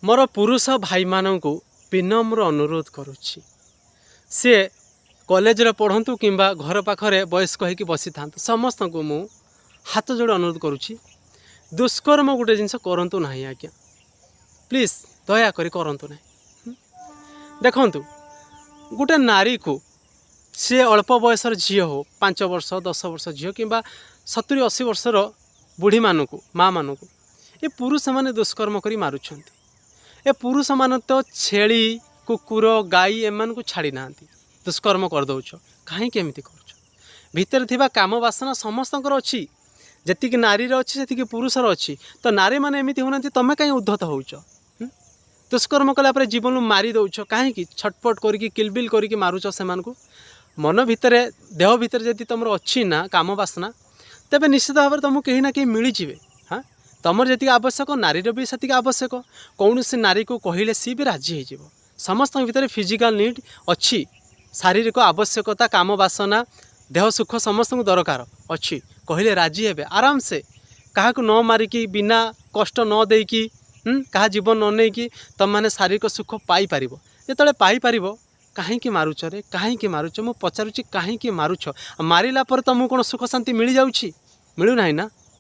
मोर पुरुष भाई मानू विनम्र अनुरोध करुच्ची सी कॉलेज पढ़ु कि घर पाखे वयस्क होगी बसी था समस्त को मु हाथ जोड़ अनुरोध करुच्ची दुष्कर्म गोटे जिनस करूँ ना आज्ञा प्लीज दयाकोरी करूँ ना। देखु गोटे नारी को सी अल्प बयसर झी हो 5 वर्ष 10 वर्ष झी कि 70-80 वर्षर बुढ़ी मानू माँ मानू ये पुरुष मैंने दुष्कर्म कर मारुंट ए पुरुष मान तो छेली कुकुर गाई एम को छाड़ी ना दुष्कर्म करदौ कहीं केमी कर थिबा काम बासना समस्त अच्छी जी नारी अच्छी से पुरुषर अच्छी तो नारी मैंने एमती होना तुम कहीं उद्धत हो दुष्कर्म कलापर जीवन मारी दौच कहीं छटपट करके किलबिल करके मारुच से मन भितर देह भितर जदि तुम अच्छी ना काम बासना तेरे निश्चित भाव में तुमको कहीं ना कहीं मिलजिवे। हाँ तुम जी आवश्यक नारीर भी से आवश्यक कौन से नारी को कहले सी भी राजी हो समस्त भितर फिजिकाल नीड अच्छी शारीरिक आवश्यकता काम बासना देह सुख समस्त दरकार अच्छी कहले राजी हे आराम से क्या न मारिकी बिना कष्ट न देकी क्या जीवन न नहीं कि तुम मैंने शारीरिक सुख पाइपर जो पाइपर कहीं मारुच रे कहीं मारुच मु पचारुची कहीं मारुच मारिला पर तुमको कौन सुख शांति मिल जाऊँ मिलूना ना।